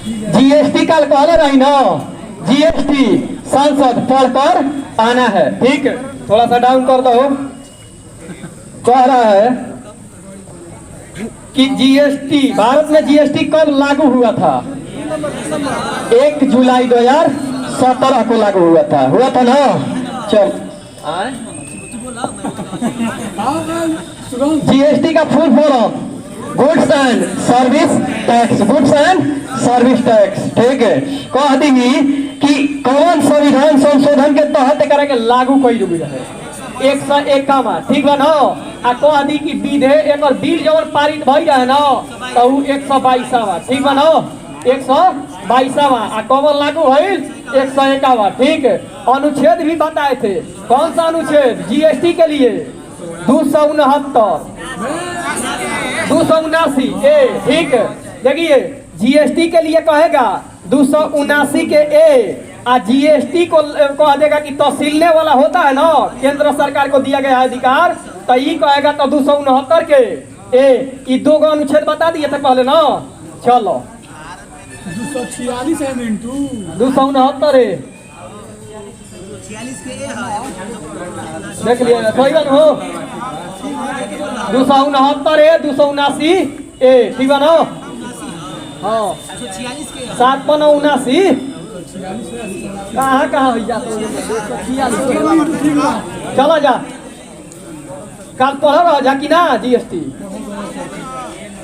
GST कल कहले रही ना, जीएसटी संसद पढ़कर आना है। ठीक, थोड़ा सा डाउन कर दो। कह रहा है कि जीएसटी, भारत में जीएसटी कब लागू हुआ था? 1 जुलाई 2017 को लागू हुआ था ना। चल, जीएसटी का full form goods and service tax, goods and service tax. ठीक है, कह दी कि कौन संविधान संशोधन के तहत करे के लागू कई है 151। ठीक बा ना। आ कह दी कि विधेयक और बिल जब पारित भई रहे ना तो 122वां। ठीक बा ना, 122वां। आ कब लागू भइल? 151। ठीक, अनुच्छेद भी बताए थे। कौन सा अनुच्छेद? जीएसटी के लिए 269, 279 ए। ठीक, देखिए जीएसटी के लिए कहेगा 279 के ए, आ जीएसटी को कह देगा कि तहसीलने वाला होता है ना, केंद्र सरकार को दिया गया अधिकार, तो ये कहेगा तो 269 के ए। ये 2 अनुच्छेद बता दिए थे पहले ना। चलो 246 है मिंटू, 269 ए देख लिया सही बात हो। 269 ए, 279 ए। ठीक है ना। हाँ 779 कहाँ हो जाता। चला जा, कल पढ़ रहा जा कि ना जीएसटी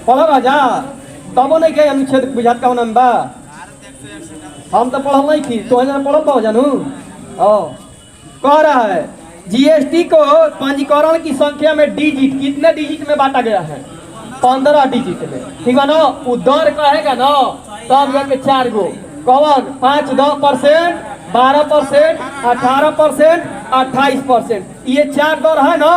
पढ़ रहा जा, तब नहीं के अनुच्छेद बुझात का नाम बा। हम तो पढ़ल नहीं थी, तो पढ़ल पाओ जानू। कह रहा है जीएसटी को पंजीकरण की संख्या में डिजिट, कितने डिजिट में बांटा गया है? 15 डिजिट में। ठीक है ना। वो दर कहेगा ना तब जाके 4 गो। कौन? 5, 10%, 12%, 18%, 28%। ये 4 दर है ना।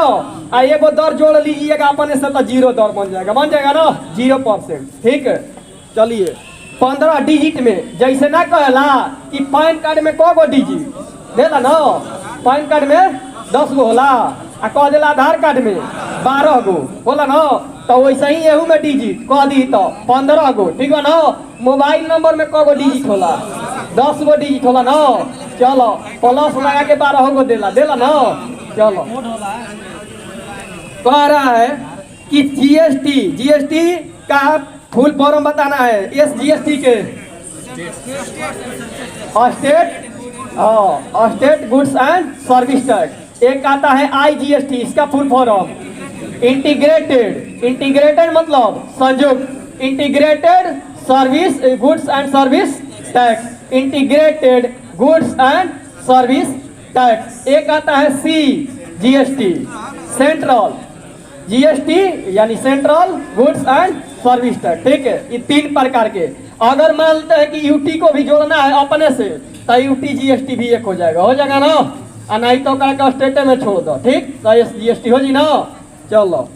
आ एगो दर जोड़ लीजिएगा अपने से तो 0 दर बन जाएगा ना, 0%। ठीक है, चलिए 15 डिजिट में। जैसे ना कहला कि पैन कार्ड में को गो डिजिट देला ना, पैन कार्ड में 10 गो होला, आ कह देला आधार कार्ड में 12 गो होला ना, तो वैसे ही एहू में डिजिट कह दी तो 15 गो। ठीक है ना। मोबाइल नंबर में को गो डिजिट होला? 10 गो डिजिट होला ना। चलो प्लस लगा के 12 गो देला ना। चलो कह रहा है कि जीएसटी का फुल फॉर्म बताना है। इस जीएसटी के state goods and service tax. एक आता है आईजीएसटी, इसका फुल फॉर्म इंटीग्रेटेड मतलब संयुक्त, integrated service goods and service tax, integrated goods and service tax. एक आता है सीजीएसटी, सेंट्रल जीएसटी यानी central goods and service tax. ठीक है, ये 3 प्रकार के। अगर मानते हैं कि यूटी को भी जोड़ना है अपने से तो यूटी जीएसटी भी एक हो जाएगा ना। नहीं तो का स्टेट में छोड़ दो। ठीक, तो ये जीएसटी हो जी ना। चलो,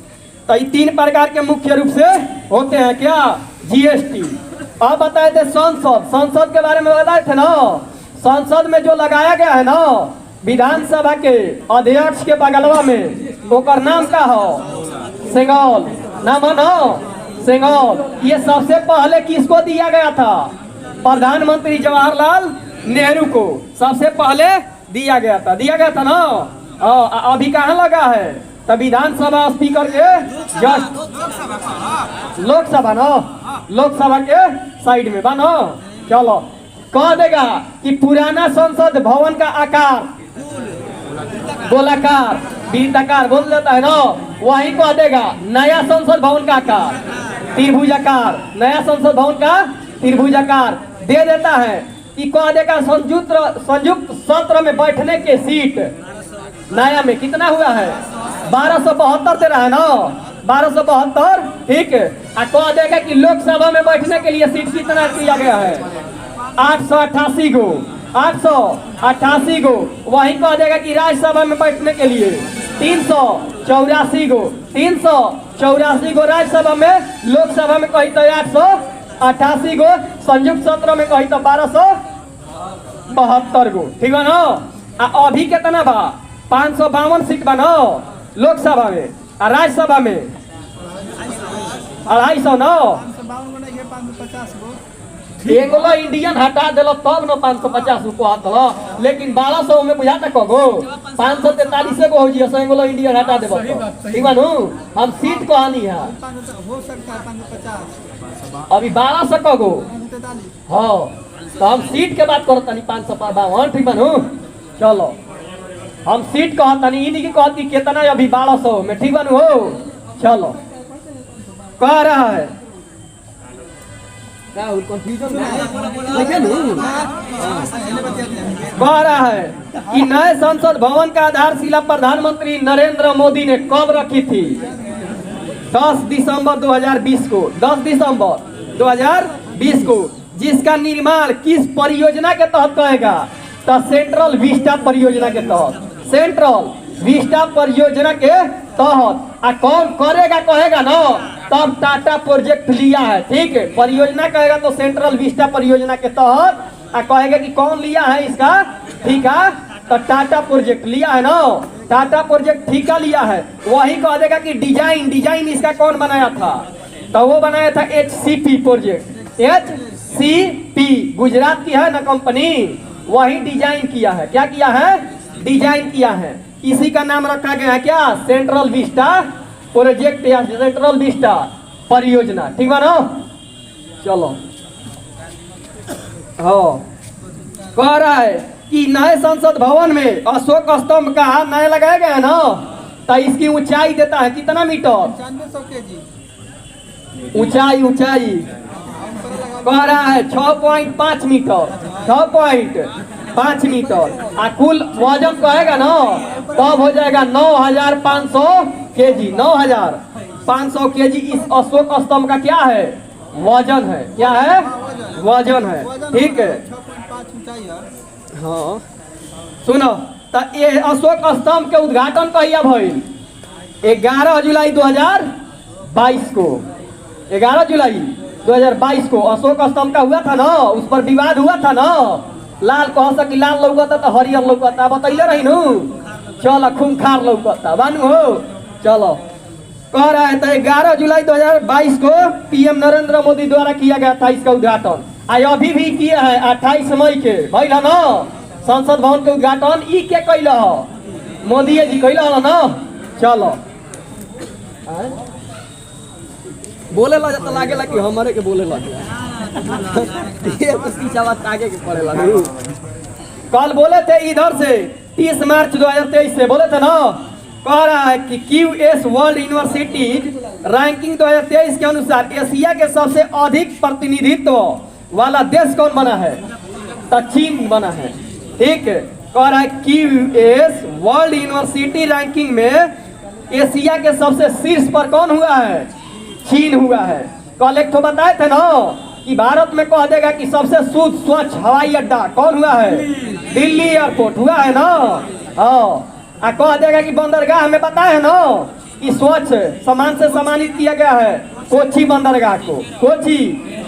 तो ये 3 प्रकार के मुख्य रूप से होते हैं क्या? जीएसटी। अब बताए थे संसद के बारे में बताए थे ना। संसद में जो लगाया गया है ना विधानसभा के अध्यक्ष के बगलवा में, ओकर नाम का हो? सेंगोल। नाम है ना सेंगोल। ये सबसे पहले किसको दिया गया था? प्रधानमंत्री जवाहरलाल नेहरू को सबसे पहले दिया गया था ना। अभी कहाँ लगा है? तो विधानसभा स्पीकर के जस्ट लोकसभा ना, लोकसभा के साइड में बनो। चलो कह देगा कि पुराना संसद भवन का आकार गोलाकार, वृत्ताकार बोल देता है ना, वही कह देगा। नया संसद भवन का आकार त्रिभुजाकार, नया संसद भवन का त्रिभुजाकार दे देता है। कि कह देगा संयुक्त सत्र में बैठने के सीट नया में कितना हुआ है? 1272 दे रहा है ना, 1272। ठीक है, कह देगा कि लोकसभा में बैठने के लिए सीट कितना दिया गया है? 888 गो, 888 गो। वहीं कह देगा कि राज्यसभा में बैठने के लिए 384 गो, 384 गो राज्यसभा में, लोकसभा में कही तो 888 गो, संयुक्त सत्र में कही तो 1272 गो। ठीक है ना। अभी कितना बा? 552 सीट बा ना लोकसभा में, और राज्यसभा में 250 ना। एंग्लो इंडियन हटा दिल तब न 550 कहत, लेकिन 1200 में बुझा तक गो 543 गो हो जी एंग्लो इंडियन हटा देब ठीक बानू। हम सीट कहानी है हो सकता है 550 अभी 1200 का गो। 543 हाँ तो हम सीट के बात करत तनी 552 ठीक बानू। चलो हम सीट कहत तनी इन्हीं की कहत कि कितना है अभी 1200 में ठीक बानू हो। चलो कह रहा है क्या कंफ्यूजन कह रहा है कि नए संसद भवन का आधारशिला प्रधानमंत्री नरेंद्र मोदी ने कब रखी थी? 10 दिसंबर 2020 को। 10 दिसंबर 2020 को। जिसका निर्माण किस परियोजना के तहत कहेगा? तो सेंट्रल विस्टा परियोजना के तहत। सेंट्रल विस्टा परियोजना के तहत। आ कौन करेगा कहेगा ना तब टाटा प्रोजेक्ट लिया है ठीक है। परियोजना कहेगा तो सेंट्रल विस्टा परियोजना के तहत। आ कहेगा कि कौन लिया है इसका ठीक है तो टाटा प्रोजेक्ट लिया है ना। टाटा प्रोजेक्ट ठीका लिया है। वही कह देगा कि डिजाइन इसका कौन बनाया था? तो वो बनाया था HCP प्रोजेक्ट। HCP गुजरात की है ना कंपनी, वही डिजाइन किया है। क्या किया है? डिजाइन किया है। इसी का नाम रखा गया है क्या? सेंट्रल विस्टा प्रोजेक्ट या सेंट्रल विस्टा परियोजना ठीक है ना। चलो हाँ कह रहा है कि नए संसद भवन में अशोक स्तंभ का नया लगाया गया है ना। तो इसकी ऊंचाई देता है कितना मीटर? 9500 केजी ऊंचाई कह रहा है 6.5 मीटर। 6.5 मीटर। आ कुल वजन कहेगा ना तब हो जाएगा 9500 केजी। 9500 केजी इस अशोक स्तंभ का क्या है? वजन है। क्या है? वजन है ठीक है। 6.5 ऊंचाई है। हाँ सुनो तो ये अशोक स्तंभ के उद्घाटन कहिया भइल? 11 जुलाई 2022 को। 11 जुलाई 2022 को अशोक स्तंभ का हुआ था ना। उस पर विवाद हुआ था ना। लाल कह सकी लाल लौकता तो हरियर लौकता बतैले रही नु। चलो खूंखार लौकता बानू हो। चलो कह रहा है तो 11 जुलाई 2022 को PM नरेंद्र मोदी द्वारा किया गया था इसका उद्घाटन। अभी भी किया है 28 मई के भइल ना संसद भवन के उद्घाटन। ई के कैल मोदी जी कैल ना। चलो बोले ला जाता लागे ला कि हमारे के बोले ला ये तो पीछा बात आगे के पड़ेला। कल बोले थे इधर से 30 मार्च 2023 से बोले थे ना। कह रहा है कि QS वर्ल्ड यूनिवर्सिटीज रैंकिंग 2023 के अनुसार एशिया के सबसे अधिक प्रतिनिधित्व वाला देश कौन बना है? तो चीन बना है ठीक है। कह रहा है QS वर्ल्ड यूनिवर्सिटी रैंकिंग में एशिया के सबसे शीर्ष पर कौन हुआ है? चीन हुआ है। कल एक तो बताए थे ना कि भारत में कह देगा कि सबसे शुद्ध स्वच्छ हवाई अड्डा कौन हुआ है? दिल्ली एयरपोर्ट हुआ है ना। हाँ कह देगा कि बंदरगाह में बताए है ना कि स्वच्छ सम्मान से सम्मानित किया गया है कोची बंदरगाह को। कोची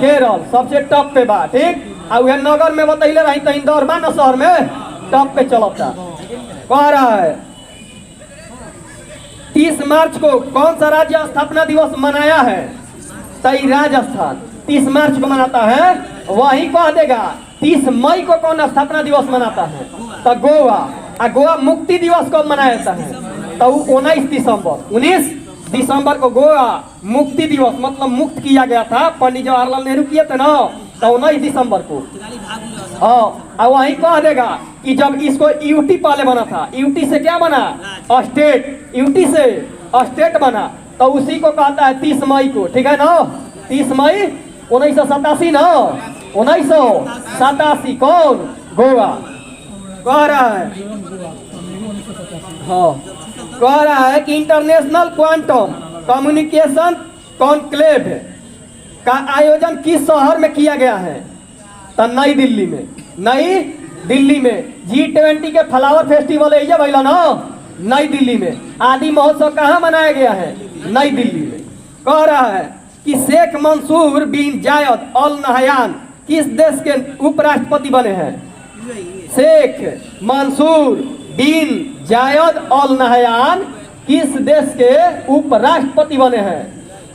केरल सबसे टॉप पे बा ठीक। और नगर में बतैले रही तो इंदौर बा ना शहर में टॉप पे चलता। कह रहा है 30 मार्च को कौन सा राज्य स्थापना दिवस मनाया है? तो राजस्थान 30 मार्च को मनाता है। वही कह देगा 30 मई को कौन स्थापना दिवस मनाता है? तो गोवा। गोवा मुक्ति दिवस कब मनाया जाता है? तो 19 दिसंबर। 19 दिसंबर को गोवा मुक्ति दिवस मतलब मुक्त किया गया था। पंडित जवाहरलाल नेहरू किए थे ना तो 19 दिसंबर को। हाँ वही कह देगा कि जब इसको यूटी पहले बना था। यूटी से क्या बना? स्टेट। यूटी से स्टेट बना तो उसी को कहता है 30 मई को ठीक है ना। 30 मई 1987 ना। 1987 कौन? गोवा। कह रहा है हाँ कह रहा है कि इंटरनेशनल क्वांटम कम्युनिकेशन कॉन्क्लेव का आयोजन किस शहर में किया गया है? तो नई दिल्ली में। नई दिल्ली में। G20 के फ्लावर फेस्टिवल है भैया ना नई दिल्ली में। आदि महोत्सव कहाँ मनाया गया है? नई दिल्ली में। कह रहा है कि शेख मंसूर बिन जायद अल नहयान किस देश के उपराष्ट्रपति बने हैं? शेख मंसूर बिन जायद अल नहयान किस देश के उपराष्ट्रपति बने हैं?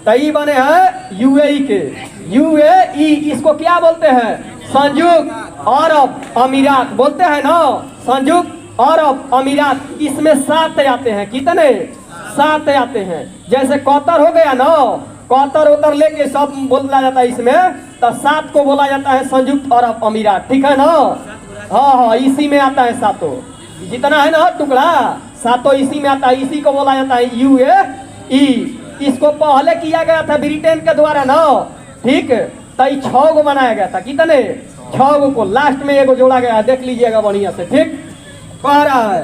तो ई बने हैं यूएई के। यूएई इसको क्या बोलते हैं? संयुक्त अरब अमीरात बोलते हैं ना, संयुक्त अरब अमीरात। इसमें 7 आते हैं, कितने? 7 आते हैं। जैसे कतर हो गया ना, कतर उतर लेके सब बोला जाता है इसमें, तो 7 को बोला जाता है संयुक्त अरब अमीरात, ठीक है ना? हाँ हाँ, इसी में आता है 7, जितना है ना टुकड़ा 7 इसी में आता है। इसी को बोला जाता है यूएई। इसको पहले किया गया था ब्रिटेन के द्वारा ना, ठीक। तो 6 गो बनाया गया था, कितने? 6 गो को लास्ट में एगो जोड़ा गया है, देख लीजिएगा बढ़िया से, ठीक। कह रहा है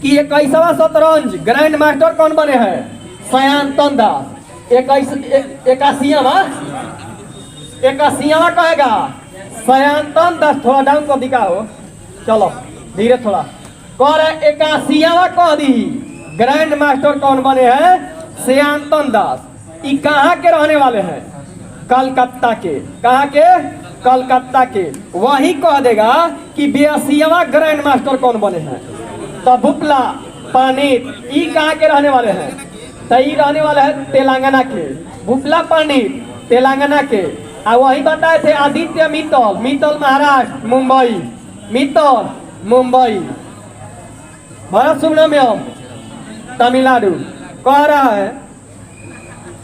कि 21वां शतरंज ग्रैंड मास्टर कौन बने हैं? सयांतन दास। 81वां कहेगा सयांतन दास। थोड़ा डाउन कर दिखाओ, चलो धीरे थोड़ा। कह रहे 81वां कह दी। ग्रैंड मास्टर कौन बने हैं? सयांतन दास। ये कहाँ के रहने वाले हैं? कलकत्ता के। कहाँ के? कलकत्ता के। वही कह देगा कि 82वां ग्रैंड मास्टर कौन बने हैं? तो भुपला पानित। ये कहाँ के रहने वाले हैं? तो ये रहने वाले हैं तेलंगाना के। भुपला पानित तेलंगाना के। और वही बताए थे आदित्य मित्तल। मित्तल महाराष्ट्र मुंबई। मित्तल मुंबई। भरत सुब्रमण्यम तमिलनाडु। कह रहा है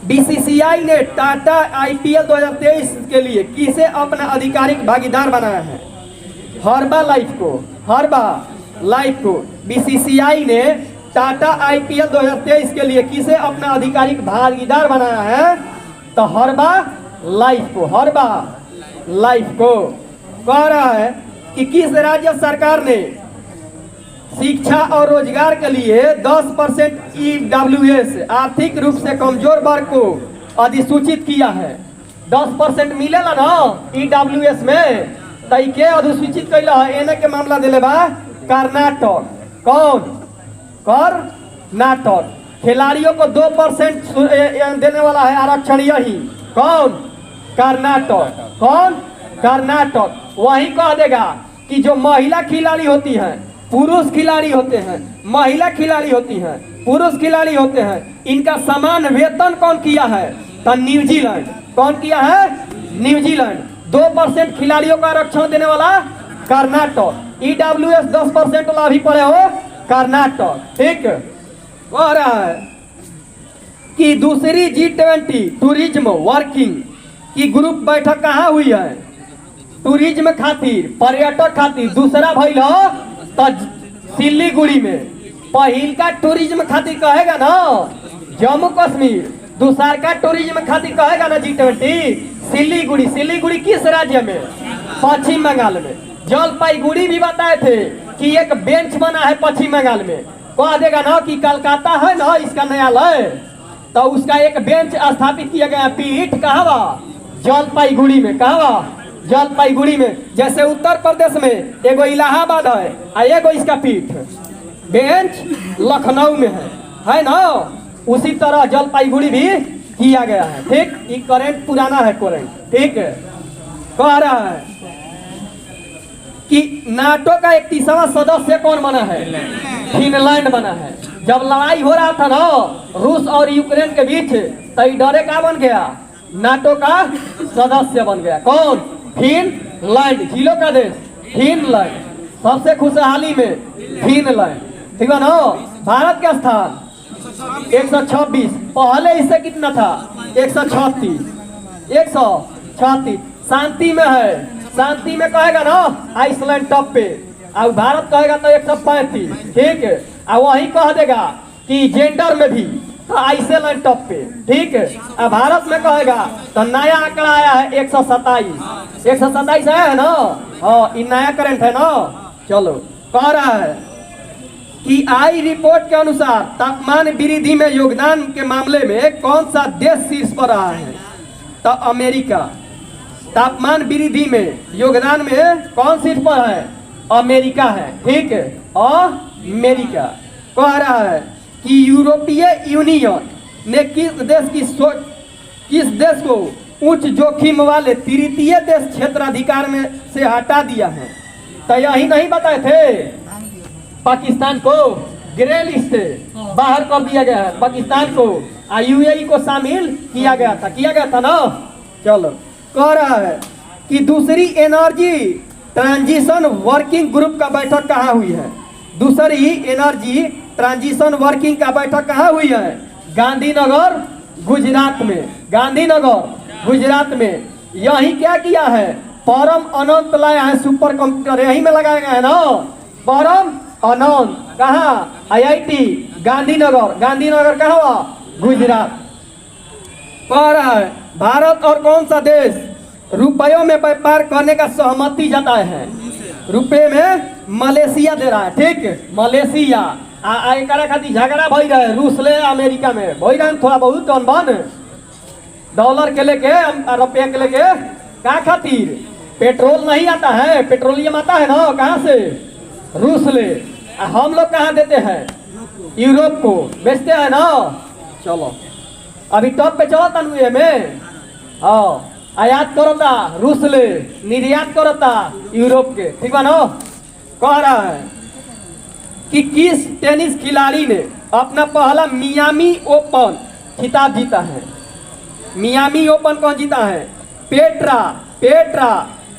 बीसीसीआई ने टाटा आईपीएल 2023 के लिए किसे अपना आधिकारिक भागीदार बनाया है? हर्बा लाइफ को। हर्बा लाइफ को बीसीसीआई ने टाटा आईपीएल 2023 के लिए किसे अपना आधिकारिक भागीदार बनाया है? तो हर्बा लाइफ को। हर्बा लाइफ को। कह रहा है कि किस राज्य सरकार ने शिक्षा और रोजगार के लिए 10% EWS आर्थिक रूप से कमजोर वर्ग को अधिसूचित किया है? 10% मिलेला ना EWS में, तई के अधिसूचित कैला है? एने के मामला दिले बा कर्नाटक। कौन? कर्नाटक। खिलाड़ियों को 2% देने वाला है आरक्षण, यही कौन? कर्नाटक। कौन? कर्नाटक। वही कह देगा कि जो महिला खिलाड़ी होती हैं, पुरुष खिलाड़ी होते हैं, महिला खिलाड़ी होती हैं, पुरुष खिलाड़ी होते हैं, इनका समान वेतन कौन किया है? तो न्यूजीलैंड। कौन किया है? न्यूजीलैंड। 2% खिलाड़ियों का आरक्षण देने वाला कर्नाटक। EWS 10% वाला भी पड़े हो कर्नाटक, ठीक। कह रहा है कि दूसरी G20 टूरिज्म वर्किंग की ग्रुप बैठक कहाँ हुई है? टूरिज्म खातिर, पर्यटक खातिर। दूसरा भइल हो तो सिलीगुड़ी में। पहिल का टूरिज्म खातिर कहेगा ना जम्मू कश्मीर, दूसरा का टूरिज्म खातिर कहेगा ना G20 सिलीगुड़ी। सिलीगुड़ी किस राज्य में? पश्चिम बंगाल में। जलपाईगुड़ी भी बताए थे कि एक बेंच बना है पश्चिम बंगाल में। कह देगा ना कि कलकत्ता है ना इसका न्यायालय, तो उसका एक बेंच स्थापित किया गया, पीठ कहाँ बा? जलपाईगुड़ी में। कहाँ बा? जलपाईगुड़ी में। जैसे उत्तर प्रदेश में एगो इलाहाबाद है और एगो इसका पीठ बेंच लखनऊ में है ना? उसी तरह जलपाईगुड़ी भी किया गया है, ठीक। ये करेंट पुराना है करेंट, ठीक है। कह रहा है कि नाटो का 31वां सदस्य कौन बना है? फिनलैंड बना है। जब लड़ाई हो रहा था ना रूस और यूक्रेन के बीच, तो डरे का बन गया? नाटो का सदस्य बन गया। कौन? फिनलैंड। झीलों का देश फिनलैंड। सबसे खुशहाली में फिनलैंड, ठीक है ना। भारत का स्थान 126। पहले इससे कितना था? 136। 136 शांति में है। शांति में कहेगा ना आइसलैंड टॉप पे, और भारत कहेगा तो 135, ठीक है। और वही कह देगा कि जेंडर में भी तो आइसलैंड टॉप पे, ठीक है। और भारत में कहेगा तो नया आंकड़ा आया है 127। 127 आया है ना? हाँ, ये नया करंट है ना। चलो, कह रहा है कि आई रिपोर्ट के अनुसार तापमान वृद्धि में योगदान के मामले में कौन सा देश शीर्ष पर रहा है? तो अमेरिका। तापमान वृद्धि में योगदान में कौन शीर्ष पर है? अमेरिका है, ठीक है। अमेरिका। कह रहा है कि यूरोपीय यूनियन ने किस देश को उच्च जोखिम वाले तृतीय देश क्षेत्राधिकार में से हटा दिया है? तो यही नहीं बताए थे? पाकिस्तान को ग्रे लिस्ट से बाहर कर दिया गया है, पाकिस्तान को यूएई को शामिल किया गया था ना। चलो कह रहा है कि दूसरी एनर्जी ट्रांजिशन वर्किंग ग्रुप का बैठक कहाँ हुई है? दूसरी एनर्जी ट्रांजिशन वर्किंग का बैठक कहाँ हुई है? गांधीनगर गुजरात में। गांधीनगर गुजरात में। यही क्या किया है? परम अनंत लाया है सुपर कंप्यूटर, यही में लगाया गया है ना परम अनंत। कहाँ? आईआईटी गांधीनगर। गांधीनगर कहाँ हुआ? गुजरात। कह रहा है भारत और कौन सा देश रुपयों में व्यापार करने का सहमति जताए हैं? रुपये में मलेशिया दे रहा है। ठीक, मलेशिया एकरा खातिर झगड़ा भई रहे रूस ले अमेरिका में भई रहे थोड़ा बहुत कौन बन डॉलर के लेके रुपया के लेके। क्या खातिर? पेट्रोल नहीं आता है, पेट्रोलियम आता है ना कहाँ से? रूस ले। हम लोग कहाँ देते हैं? यूरोप को बेचते हैं ना। चलो अभी टॉप पे चला था नुए में। हाँ आयात करता रूस ले, निर्यात करता यूरोप के। ठीक है ना। कह रहा है कि किस टेनिस खिलाड़ी ने अपना पहला मियामी ओपन खिताब जीता है? मियामी ओपन कौन जीता है? पेट्रा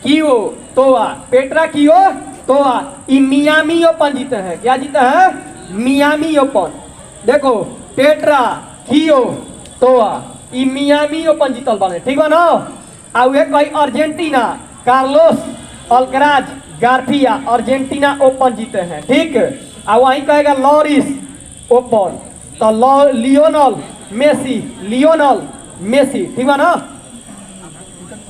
कियोटोवा मियामी ओपन जीते हैं। क्या जीता है? Miami open. देखो पेट्रा कियोटोवा मियामी ओपन जीतल बने। ठीक है ना। और कहीं Argentina Carlos Alcaraz Garfia Argentina open जीते हैं। ठीक। और वहीं कहेगा लॉरिस ओपन तो लियोनल मेसी। ठीक है ना।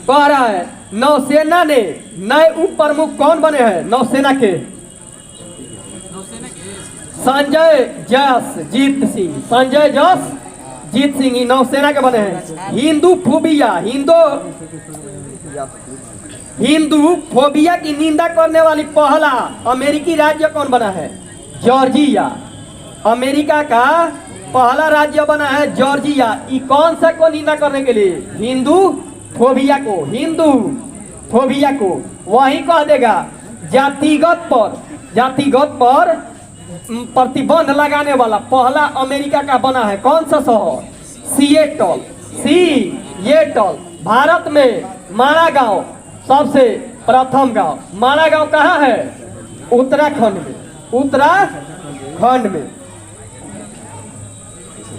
कह रहा है नौसेना ने नए उप प्रमुख कौन बने हैं? नौसेना के संजय जस जीत सिंह नौसेना के बने हैं। हिंदू फोबिया की निंदा करने वाली पहला अमेरिकी राज्य कौन बना है? जॉर्जिया। अमेरिका का पहला राज्य बना है जॉर्जिया। ये कौन सा को निंदा करने के लिए? हिंदू फोबिया को। वही कह देगा जातिगत पर प्रतिबंध लगाने वाला पहला अमेरिका का बना है कौन सा शहर? सिएटल। भारत में माड़ागांव सबसे प्रथम गांव। माड़ागांव कहाँ है? उत्तराखंड में।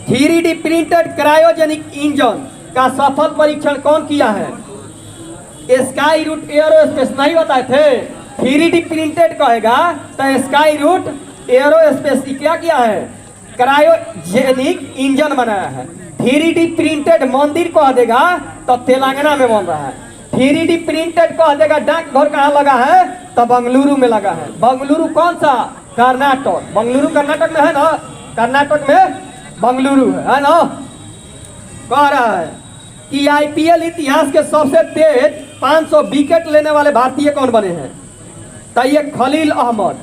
3D प्रिंटेड क्रायोजेनिक इंजन का सफल परीक्षण कौन किया है? स्काई रूट एयरोस्पेस नहीं बताए थे। 3D प्रिंटेड कहेगा तो स्काई रूट एयरोस्पेस क्या किया है? क्रायोजेनिक इंजन बनाया है। 3D प्रिंटेड मंदिर कह देगा तो तेलंगाना में बन रहा है। 3D प्रिंटेड कह देगा डाकघर कहाँ लगा है? तो बंगलुरु में लगा है। बंगलुरु कौन सा? कर्नाटक। बंगलुरु कर्नाटक में है ना। कर्नाटक में बंगलुरु है ना। कह रहा है कि आईपीएल इतिहास के सबसे तेज 500 विकेट लेने वाले भारतीय कौन बने हैं? तो ये खलील अहमद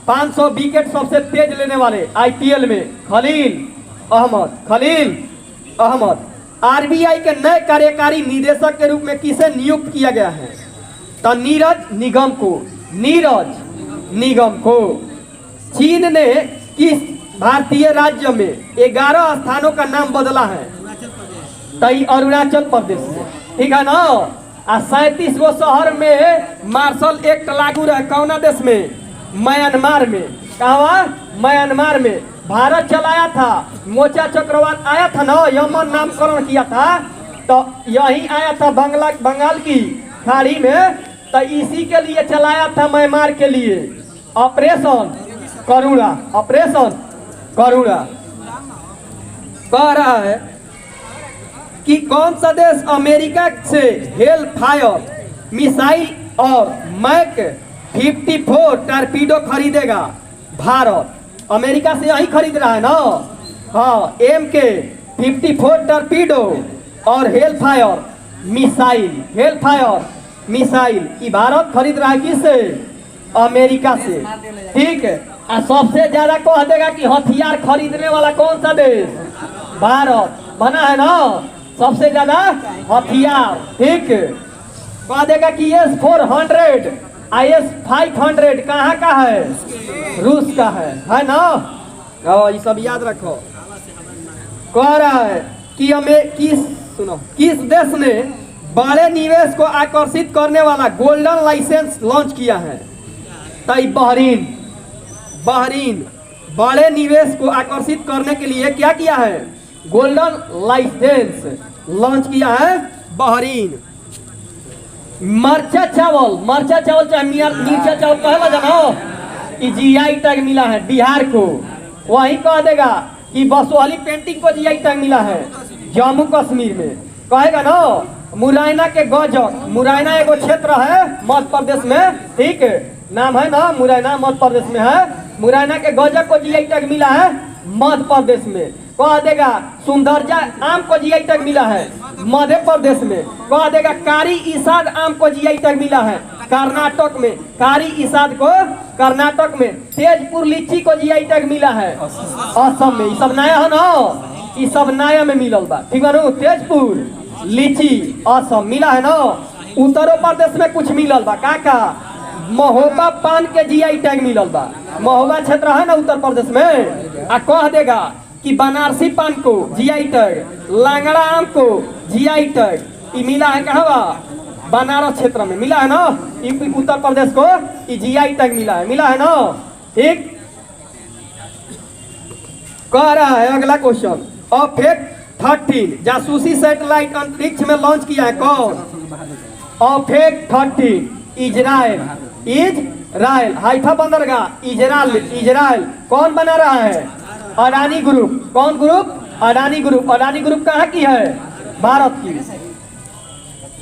500 विकेट सबसे तेज लेने वाले आईपीएल में खलील अहमद। आरबीआई के नए कार्यकारी निदेशक के रूप में किसे नियुक्त किया गया है? तो नीरज निगम को। चीन ने किस भारतीय राज्य में 11 स्थानों का नाम बदला है? तो अरुणाचल प्रदेश में। ठीक है ना। 37 गो शहर में मार्शल एक्ट लागू रहे कौना देश में? म्यांमार में। कहा? म्यांमार में। भारत चलाया था, मोचा चक्रवात आया था ना, यमन नामकरण किया था तो यही आया था बंगाल की खाड़ी में। तो इसी के लिए चलाया था म्यांमार के लिए ऑपरेशन करुणा। कह रहा है कि कौन सा देश अमेरिका से हेल फायर मिसाइल और मैक 54 टॉर्पीडो खरीदेगा? भारत अमेरिका से यही खरीद रहा है ना। हाँ MK 54 टॉर्पीडो और हेल फायर मिसाइल की भारत खरीद रहा है किससे? अमेरिका से। ठीक है। और सबसे ज्यादा कह देगा कि हथियार खरीदने वाला कौन सा देश? भारत बना है ना सबसे ज्यादा हथियार। ठीक। कह देगा कि S-400 IS-500 कहाँ का है? रूस का है ना। ये सब याद रखो। कह रहा है कि हमें किस देश ने बड़े निवेश को आकर्षित करने वाला गोल्डन लाइसेंस लॉन्च किया है? तो बहरीन बड़े निवेश को आकर्षित करने के लिए क्या किया है? गोल्डन लाइसेंस लॉन्च किया है बहरीन। मरचा चावल चाहे मिर्चा चावल कहला जानो कि जीआई टैग मिला है बिहार को। वही कह देगा कि बसोहली पेंटिंग को जीआई टैग मिला है जम्मू कश्मीर में। कहेगा ना मुरैना के गजक, मुरैना एगो क्षेत्र है मध्य प्रदेश में, ठीक है, नाम है ना मुरैना, मध्य प्रदेश में है। मुरैना के गजक को जीआई टैग मिला है मध्य प्रदेश में। कह देगा सुंदरजा आम को जीआई टैग मिला है मध्य प्रदेश में। कह देगा कारी इसाद आम को जीआई टैग मिला है कर्नाटक में, कारी इसाद को कर्नाटक में। तेजपुर लीची को जीआई टैग मिला है असम में। ये सब नया है ना, ये सब नया में मिलल बा, ठीक है ना। तेजपुर लीची असम मिला है ना। उत्तर प्रदेश में कुछ मिलल बा का महोबा पान के जीआई टैग मिलल बा। महोबा क्षेत्र है ना उत्तर प्रदेश में। आ कह देगा कि बनारसी पान को जीआई टैग, लांगड़ा आम को जीआई टैग ये मिला है कहाँ बा? बनारस क्षेत्र में मिला है ना। उत्तर प्रदेश को ये जीआई टैग मिला है ना, ठीक। कह रहा है अगला क्वेश्चन, ऑफेक 13 जासूसी सैटेलाइट अंतरिक्ष में लॉन्च किया है कौन? ऑफेक 13 इजराइल हाइफा बंदरगाह इजराइल कौन बना रहा है? अडानी ग्रुप। कौन group? Adani group. Adani group कहाँ की है? भारत की।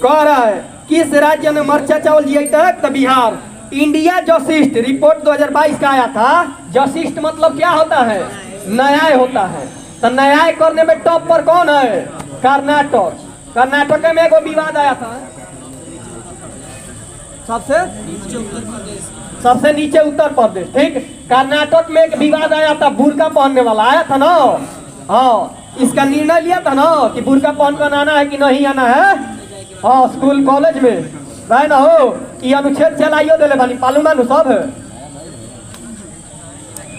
कह रहा है किस राज्य में मरचा चावल जीआई टैग? तो बिहार। इंडिया जसिस्ट रिपोर्ट 2022 का आया था। जसिस्ट मतलब क्या होता है? न्याय होता है। तो न्याय करने में टॉप पर कौन है? कर्नाटक। कर्नाटक में एगो विवाद आया था, सबसे नीचे उत्तर प्रदेश, ठीक। कर्नाटक में एक विवाद आया था, बुर्का पहनने वाला आया था ना। हाँ, इसका निर्णय लिया था ना कि बुर्का पहन कर आना है कि नहीं आना है। हाँ, स्कूल कॉलेज में रहे ना हो कि अनुच्छेद चलाइयो दिले बानी पालू मानू सब।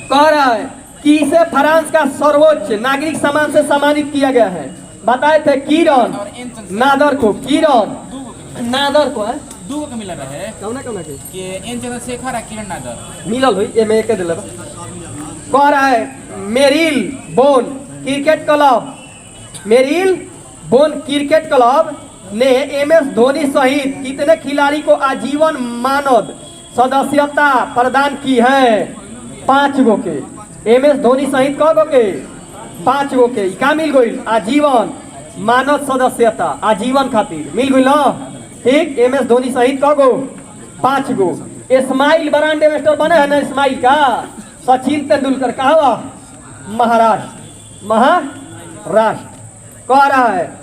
कह रहा है कि इसे फ्रांस का सर्वोच्च नागरिक सम्मान से सम्मानित किया गया है। बताए थे किरण नादर को, है दू को मिला रहे कौना के कि एन चंद्रशेखर और किरण नागर मिलल हुई ए में एक दिले। कह रहा है मेरिल बोन क्रिकेट क्लब ने एमएस धोनी सहित कितने खिलाड़ी को आजीवन मानद सदस्यता प्रदान की है? 5 गो के। एमएस धोनी सहित क गो के? 5 गो के। क्या मिल गई? आजीवन मानद सदस्यता, आजीवन खातिर मिल गई ना, ठीक। एमएस धोनी सहित क गो? 5 गो। इस्माइल ब्रांड एम्बेसडर बने हैं ना इस्माइल का? सचिन तेंदुलकर कहा हुआ? महाराष्ट्र। कह रहा है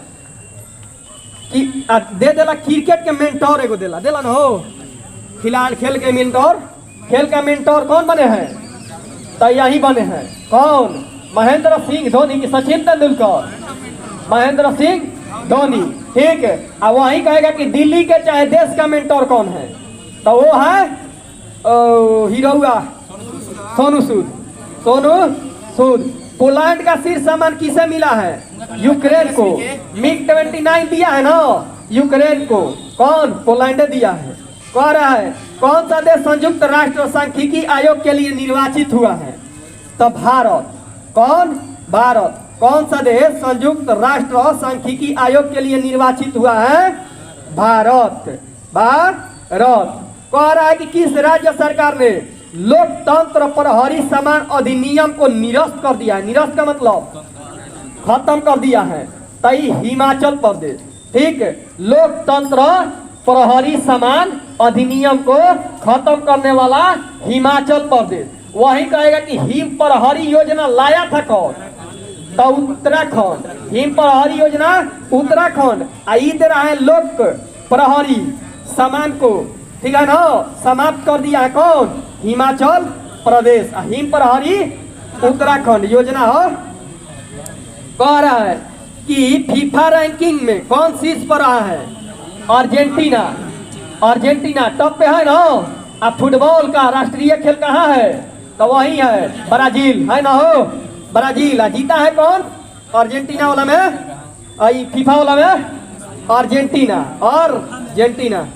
कि दे देला क्रिकेट के मेंटोर एगो देला ना हो खिलाड़ी खेल के मेंटोर कौन बने हैं? तो यही बने हैं कौन? महेंद्र सिंह धोनी की सचिन तेंदुलकर, महेंद्र सिंह धोनी, ठीक है। अब वही कहेगा कि दिल्ली के चाहे देश का मेंटोर कौन है? तो वो है हीरोआ सोनू सूद। पोलैंड का शीर्ष सम्मान किसे मिला है? यूक्रेन को। मिग 29 दिया है ना यूक्रेन को, कौन? पोलैंड दिया है। कह रहा है कौन सा देश संयुक्त राष्ट्र सांख्यिकी आयोग के लिए निर्वाचित हुआ है? तो भारत। कौन? भारत। कौन सा देश संयुक्त राष्ट्र सांख्यिकी आयोग के लिए निर्वाचित हुआ है? भारत। कह रहा है कि किस राज्य सरकार ने लोकतंत्र प्रहरी सम्मान अधिनियम को निरस्त कर दिया है? निरस्त का मतलब खत्म कर दिया है। तो हिमाचल प्रदेश, ठीक। लोकतंत्र प्रहरी सम्मान अधिनियम को खत्म करने वाला हिमाचल प्रदेश। वही कहेगा कि हिम प्रहरी योजना लाया था कौन? तो उत्तराखंड। हिम प्रहरी योजना उत्तराखंड। दे रहा है लोक प्रहरी सम्मान को, ठीक है ना, समाप्त कर दिया है कौन? हिमाचल प्रदेश। हिम प्रहरी उत्तराखंड योजना हो। कह रहा है कि फीफा रैंकिंग में कौन शीर्ष पर रहा है? अर्जेंटीना टॉप पे है ना। अब फुटबॉल का राष्ट्रीय खेल कहाँ है? तो वही है ब्राजील, है ना हो। ब्राजील। जीता है कौन? अर्जेंटीना वाला में आई फीफा वाला में अर्जेंटीना और अर्जेंटीना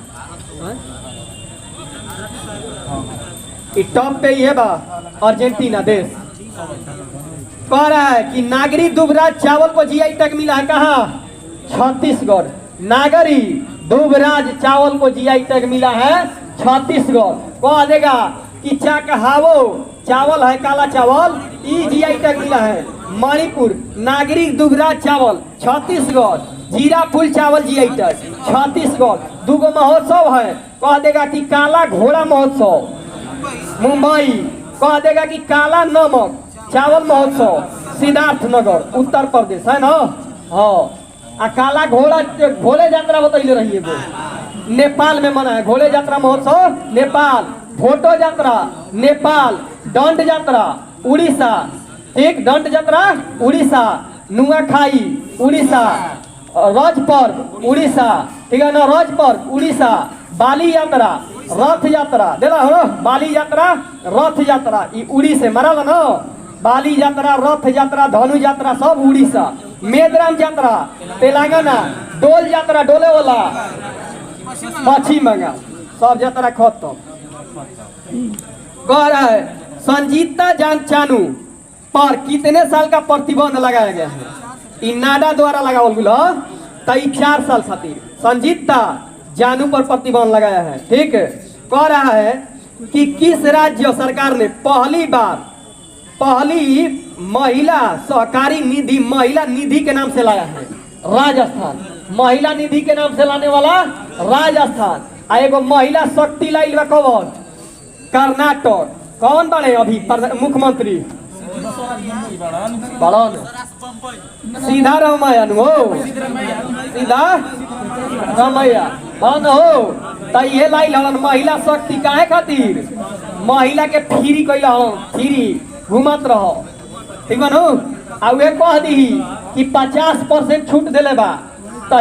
टॉप पे ही है बा अर्जेंटीना देश। कह रहा है कि नागरी दुबराज चावल को जीआई टैग मिला है कहाँ? छत्तीसगढ़। नागरी दुबराज चावल को जीआई टैग मिला है छत्तीसगढ़। कह देगा कि चाकहावो चावल है काला चावल, ई जीआई टैग मिला है मणिपुर। नागरिक दुबराज चावल छत्तीसगढ़। जीरा फूल चावल जीआई टैग छत्तीसगढ़। दूगो महोत्सव है, कह देगा कि काला घोड़ा महोत्सव मुंबई। कह देगा कि काला नमक चावल महोत्सव सिद्धार्थनगर उत्तर प्रदेश है ना। हाँ आ काला घोड़ा घोड़े यात्रा बतैले रहिए वो नेपाल में मना है। घोड़े यात्रा महोत्सव नेपाल। फोटो यात्रा नेपाल। दंड यात्रा उड़ीसा। ठीक, दंड यात्रा उड़ीसा। नुआखाई उड़ीसा। रज पर्व उड़ीसा, ठीक है ना, रज पर्व उड़ीसा। बाली यात्रा रथ यात्रा देला हो, बाली यात्रा रथ यात्रा ई उड़ी से मरल ना। बाली यात्रा रथ यात्रा धनु यात्रा सब उड़ीसा। मेदराम यात्रा तेलंगाना। डोल यात्रा डोले वाला पश्चिम बंगाल। सब यात्रा खत्म। कह रहा है संजीता जानचानू पर कितने साल का प्रतिबंध लगाया गया है? इनाडा द्वारा लगावल गुला तई 4 साल खातिर संजीता जानू पर प्रतिबंध लगाया है। ठीक है। कह रहा है कि किस राज्य सरकार ने पहली महिला सहकारी निधि महिला निधि के नाम से लाया है? राजस्थान। महिला निधि के नाम से लाने वाला राजस्थान। आ एगो महिला शक्ति लाइल बा कौन? कर्नाटक। कौन बने अभी मुख्यमंत्री? बड़न सीधा रमैया हो, सीधा रमैया बन हो। तो ये लाइल हलन महिला शक्ति काहे खातिर? महिला के फ्री कैल हलन, फ्री घूमत रहो। ठीक बनू। आ वे कह दी कि 50% छूट दिले बा तो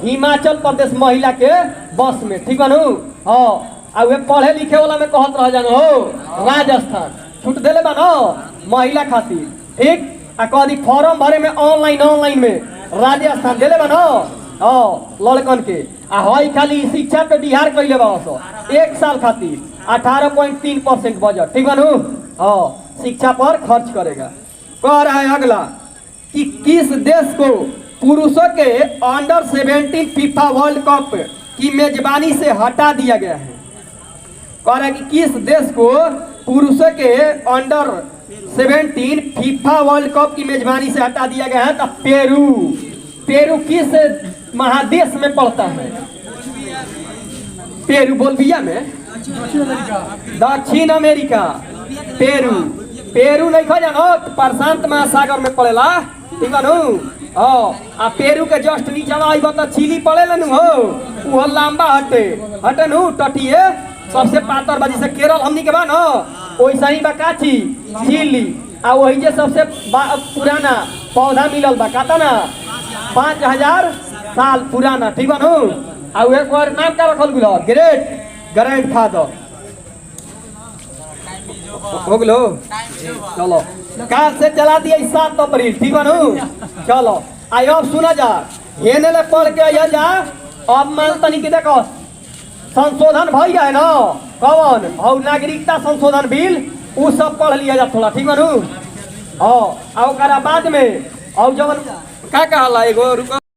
हिमाचल प्रदेश महिला के बस में। ठीक बनू। हाँ आ वे पढ़े लिखे वाला में कहत रह जानो हो राजस्थान छूट दिले बा ना महिला खातिर। ठीक। आ कह दी फॉर्म भरे में ऑनलाइन में राजस्थान दिले बा ना। हाँ लड़कन के आ हई खाली शिक्षा पे बिहार कैले बा 1 साल खातिर 18.3% बजट। ठीक बनू। हाँ शिक्षा पर खर्च करेगा। कह रहा है अगला कि किस देश को पुरुषों के अंडर 17 फीफा वर्ल्ड कप की मेजबानी से हटा दिया गया है? कह रहा है कि किस देश को पुरुषों के अंडर 17 फीफा वर्ल्ड कप की मेजबानी से हटा दिया गया है? तो पेरू। पेरू किस महादेश में पड़ता है? पेरू बोलबिया में दक्षिण अमेरिका। पेरू पेरू नहीं खा जानो प्रशांत महासागर में पड़ेला। ठीक है नु। आ पेरू के जस्ट नीचे आई बता चिली पड़ेला नु हो वो लंबा हटे नु तटिए सबसे पातर बाजी से केरल हमनी के बा न वैसा ही बा काची चिली। आ वही जे सबसे पुराना पौधा मिलल बा काता ना 5000 साल पुराना। ठीक बा नु। आ एक बार नाम का रखल गुल ग्रेट फादर हो गलो। चलो काल से चला दिया 7 अप्रैल। ठीक है नु। चलो आई अब सुना जा हेने ले पढ़ के आया जा। अब मान तनी के देखो संशोधन भई है ना कौन और नागरिकता संशोधन बिल उ सब पढ़ लिया जा थोड़ा। ठीक है नु। हाँ बाद में और जवन का कहला एगो रुको